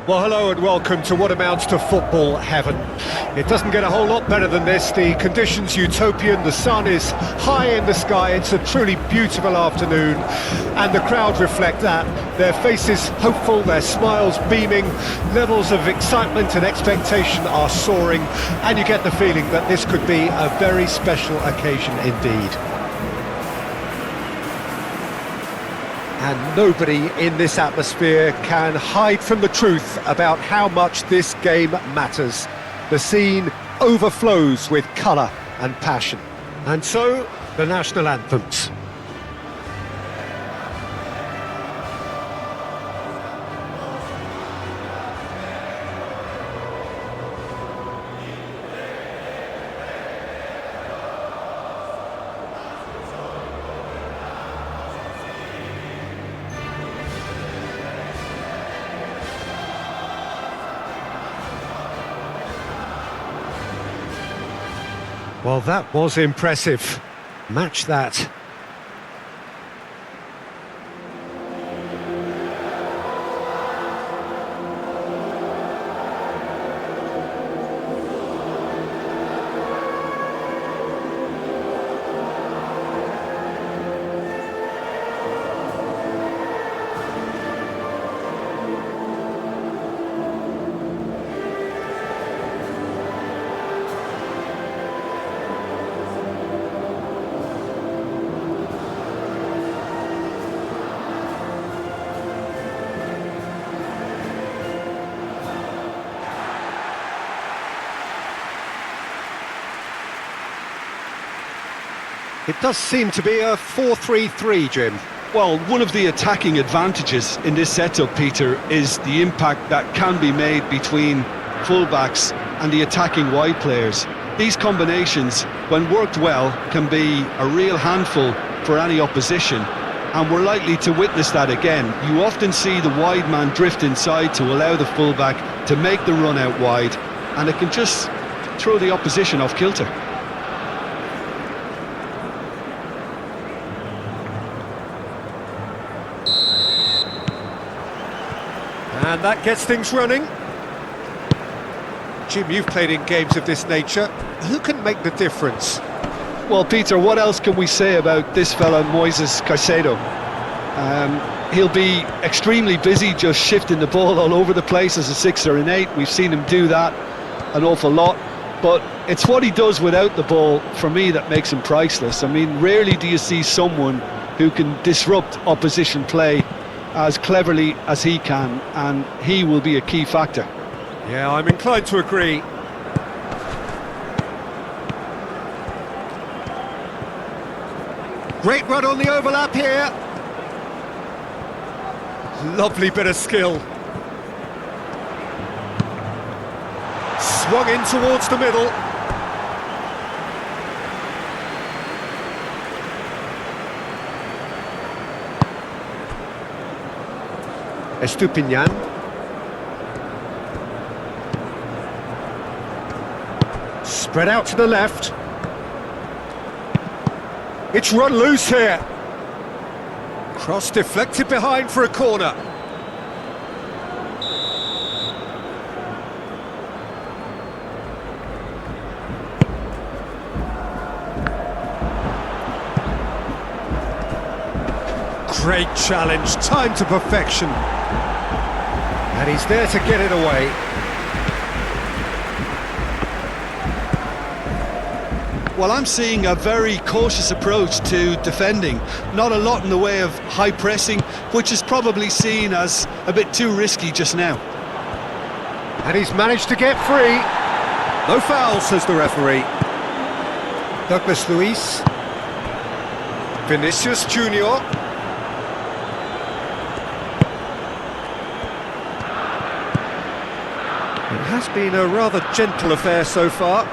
Well, hello and welcome to what amounts to football heaven. It doesn't get a whole lot better than this. The conditions utopian, the sun is high in the sky, it's a truly beautiful afternoon, and the crowd reflect that. Their faces hopeful, their smiles beaming, levels of excitement and expectation are soaring, and you get the feeling that this could be a very special occasion indeed. And nobody in this atmosphere can hide from the truth about how much this game matters. The scene overflows with colour and passion. And so, the national anthems. Well, that was impressive. Match that. It does seem to be a 4-3-3, Jim. Well, one of the attacking advantages in this setup, Peter, is the impact that can be made between fullbacks and the attacking wide players. These combinations, when worked well, can be a real handful for any opposition, and we're likely to witness that again. You often see the wide man drift inside to allow the fullback to make the run out wide, and it can just throw the opposition off kilter. And that gets things running. Jim, you've played in games of this nature. Who can make the difference? Well, Peter, what else can we say about this fella, Moises Caicedo? He'll be extremely busy just shifting the ball all over the place as a 6 or an 8. We've seen him do that an awful lot. But it's what he does without the ball, for me, that makes him priceless. I mean, rarely do you see someone who can disrupt opposition play as cleverly as he can, and he will be a key factor. Yeah, I'm inclined to agree. Great run on the overlap here. Lovely bit of skill. Swung in towards the middle. Estupinian. Spread out to the left. It's run loose here. Cross deflected behind for a corner. Great challenge, timed to perfection. And he's there to get it away. Well, I'm seeing a very cautious approach to defending. Not a lot in the way of high pressing, which is probably seen as a bit too risky just now. And he's managed to get free. No foul, says the referee. Douglas Luiz. Vinicius Junior. It has been a rather gentle affair so far.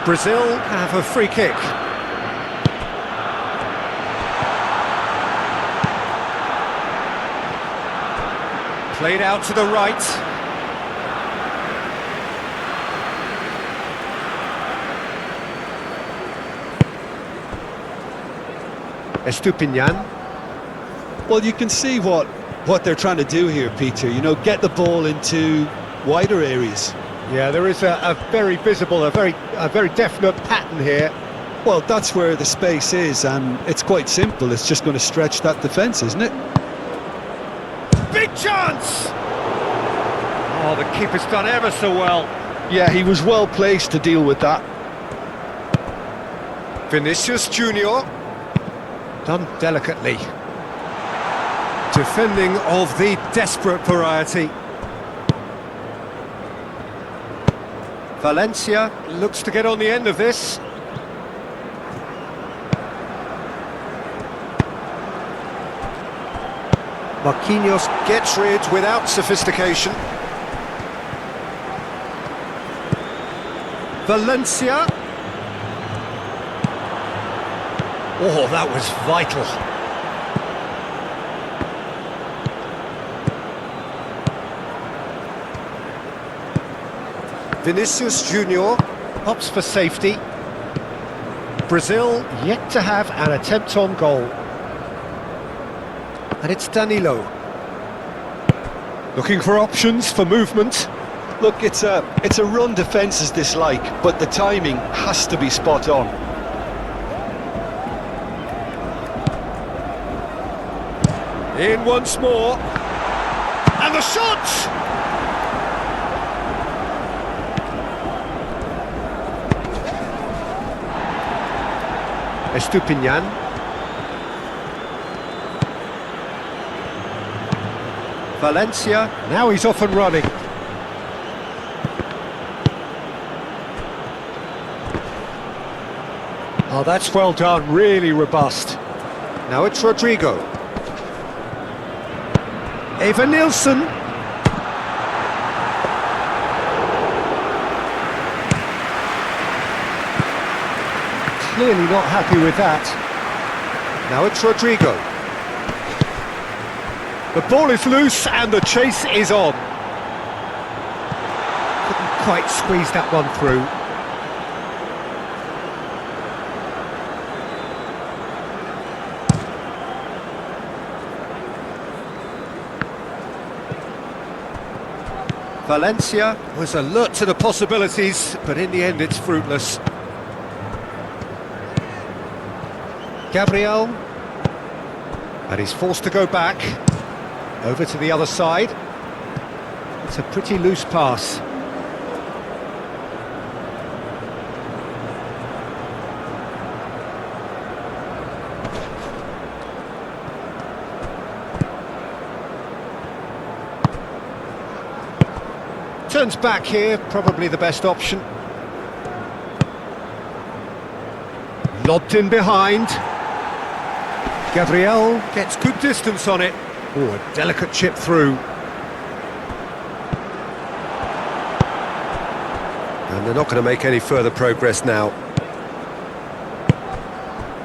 Brazil have a free kick. Played out to the right. Estupinian. Well, you can see what what they're trying to do here, Peter. You know, get the ball into wider areas. Yeah, there is a very visible, a very definite pattern here. Well, that's where the space is, and it's quite simple. It's just going to stretch that defence, isn't it? Big chance! Oh, the keeper's done ever so well. Yeah, he was well placed to deal with that. Vinicius Junior. Done delicately. Defending of the desperate variety. Valencia looks to get on the end of this. Marquinhos gets rid without sophistication. Valencia. Oh, that was vital. Vinicius Junior opts for safety. Brazil yet to have an attempt on goal. And it's Danilo. Looking for options for movement. Look, it's a run defence is dislike, but the timing has to be spot on. In once more. And the shot! Estupinian. Valencia, now he's off and running. Oh, that's well done, really robust. Now it's Rodrigo. Eva Nilsson. Clearly not happy with that. Now it's Rodrigo. The ball is loose and the chase is on. Couldn't quite squeeze that one through. Valencia was alert to the possibilities, but in the end it's fruitless. Gabriel, and he's forced to go back, over to the other side. It's a pretty loose pass. Turns back here, probably the best option. Lobbed in behind. Gabriel gets good distance on it. Oh, a delicate chip through. And they're not going to make any further progress now.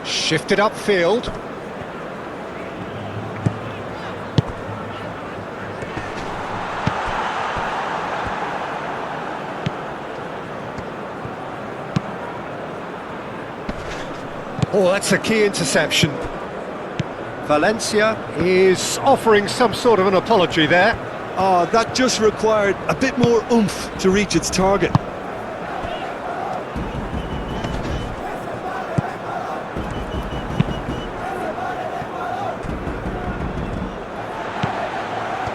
Shifted upfield. Oh, that's a key interception. Valencia is offering some sort of an apology there. Oh, that just required a bit more oomph to reach its target.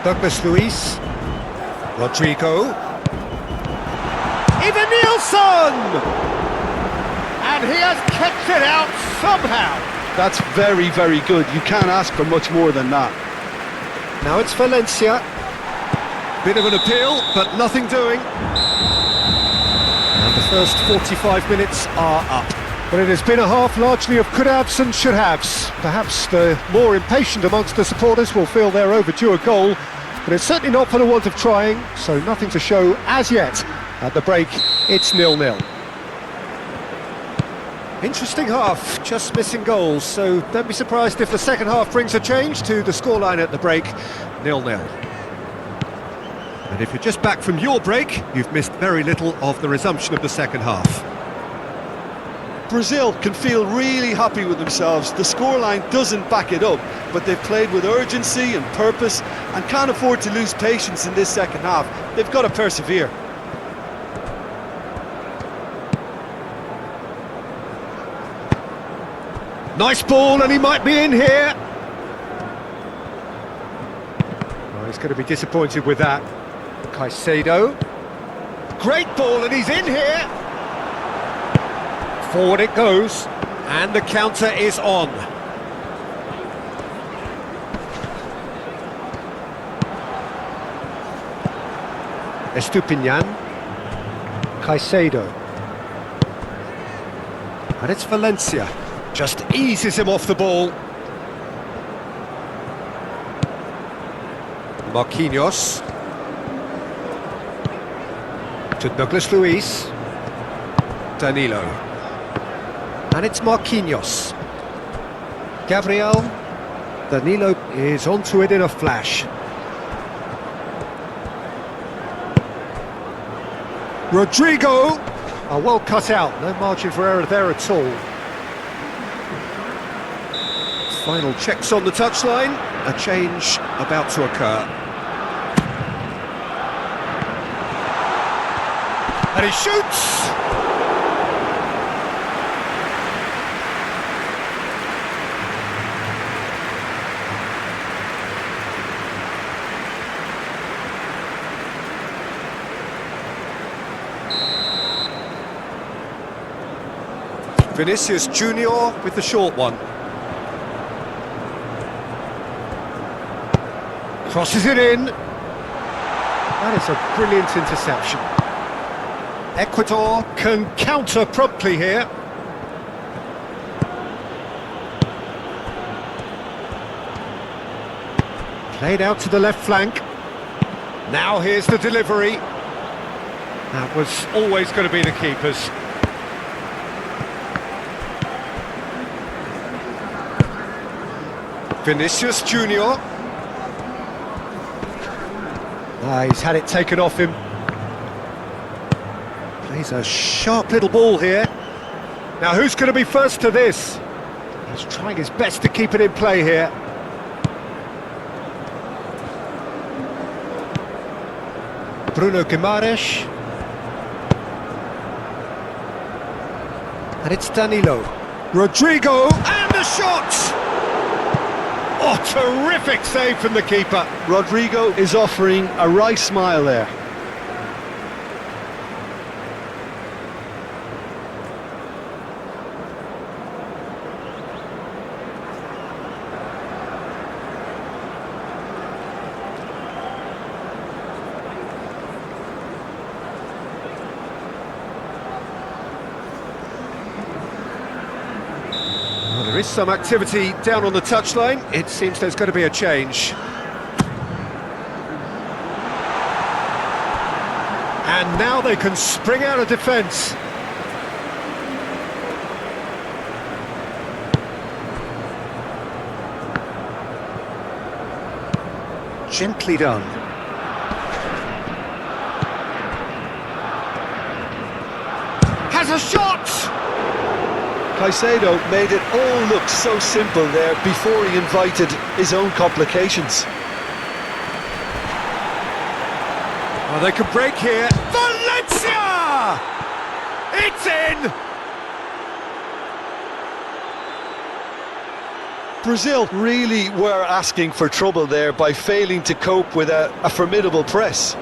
Douglas Luiz. Rodrigo. Eva Nilsson! And he has kept it out somehow. That's very, very good. You can't ask for much more than that. Now it's Valencia. Bit of an appeal, but nothing doing. And the first 45 minutes are up. But it has been a half largely of could-haves and should-haves. Perhaps the more impatient amongst the supporters will feel they're overdue a goal, but it's certainly not for the want of trying, so nothing to show as yet. At the break, it's 0-0. Interesting half, just missing goals, so don't be surprised if the second half brings a change to the scoreline at the break, 0-0. And if you're just back from your break, you've missed very little of the resumption of the second half. Brazil can feel really happy with themselves. The scoreline doesn't back it up, but they've played with urgency and purpose and can't afford to lose patience in this second half. They've got to persevere. Nice ball, and he might be in here. Oh, he's going to be disappointed with that. Caicedo. Great ball, and he's in here. Forward it goes, and the counter is on. Estupinian. Caicedo. And it's Valencia. Just eases him off the ball. Marquinhos. To Douglas Luiz. Danilo. And it's Marquinhos. Gabriel. Danilo is onto it in a flash. Rodrigo. Oh, well cut out. No margin for error there at all. Final checks on the touchline. A change about to occur. And he shoots! Vinicius Junior with the short one. Crosses it in. That is a brilliant interception. Ecuador can counter promptly here. Played out to the left flank. Now here's the delivery. That was always going to be the keeper's. Vinicius Junior. He's had it taken off him. Plays a sharp little ball here. Now who's going to be first to this? He's trying his best to keep it in play here. Bruno Guimaraes. And it's Danilo. Rodrigo, and the shot! Oh, terrific save from the keeper. Rodrigo is offering a wry smile there. There is some activity down on the touchline. It seems there's going to be a change. And now they can spring out of defence. Gently done. Has a shot! Caicedo made it all look so simple there before he invited his own complications. Oh, they could break here. Valencia! It's in! Brazil really were asking for trouble there by failing to cope with a formidable press.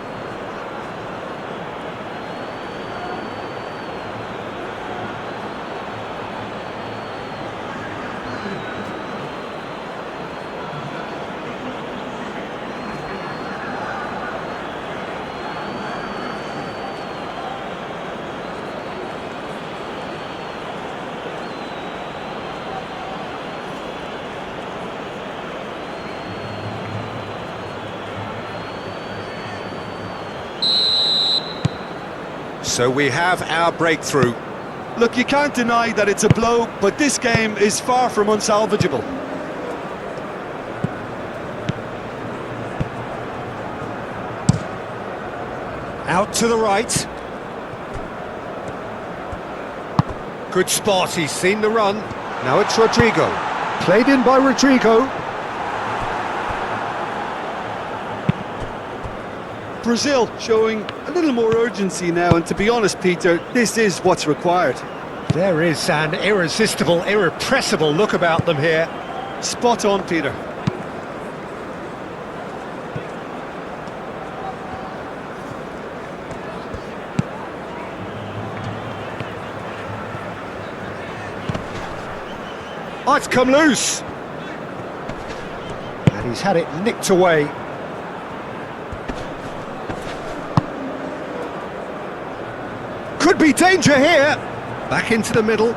So we have our breakthrough. Look, you can't deny that it's a blow, but this game is far from unsalvageable. Out to the right. Good spot, he's seen the run. Now it's Rodrigo. Played in by Rodrigo. Brazil showing a little more urgency now, and to be honest, Peter, this is what's required. There is an irresistible, irrepressible look about them here. Spot on, Peter. Oh, it's come loose. And he's had it nicked away. Could be danger here. Back into the middle.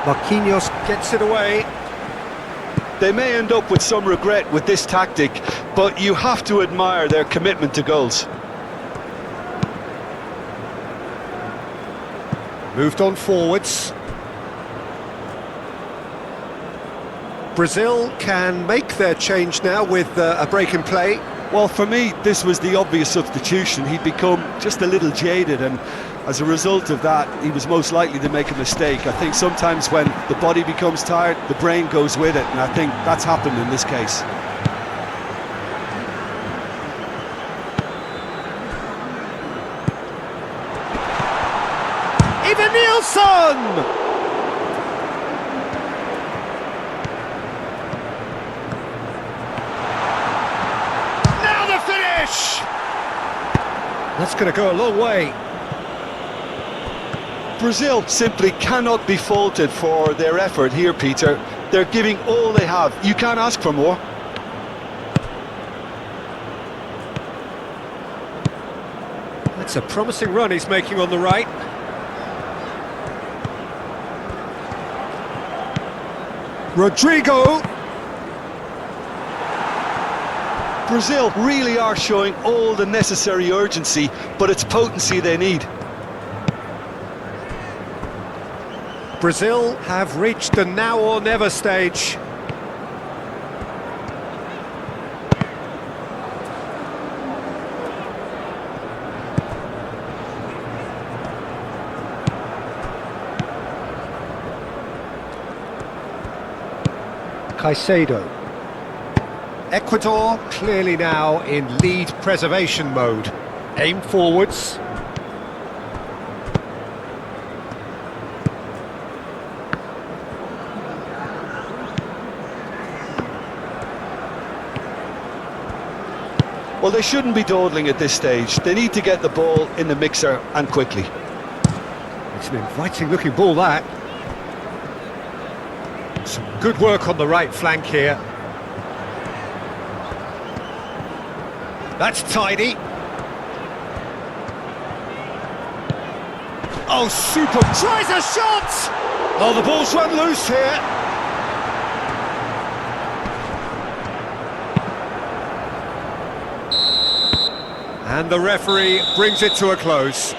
Marquinhos gets it away. They may end up with some regret with this tactic, but you have to admire their commitment to goals. Moved on forwards. Brazil can make their change now with a break in play. Well, for me, this was the obvious substitution. He'd become just a little jaded, and as a result of that, he was most likely to make a mistake. I think sometimes when the body becomes tired, the brain goes with it, and I think that's happened in this case. Even Nielsen! That's going to go a long way. Brazil simply cannot be faulted for their effort here, Peter. They're giving all they have. You can't ask for more. That's a promising run he's making on the right. Rodrigo. Brazil really are showing all the necessary urgency, but it's potency they need. Brazil have reached the now or never stage. Caicedo. Ecuador clearly now in lead preservation mode. Aim forwards. Well, they shouldn't be dawdling at this stage. They need to get the ball in the mixer, and quickly. It's an inviting looking ball, that. Some good work on the right flank here. That's tidy. Oh, super. Tries a shot! Oh, the ball's run loose here. And the referee brings it to a close.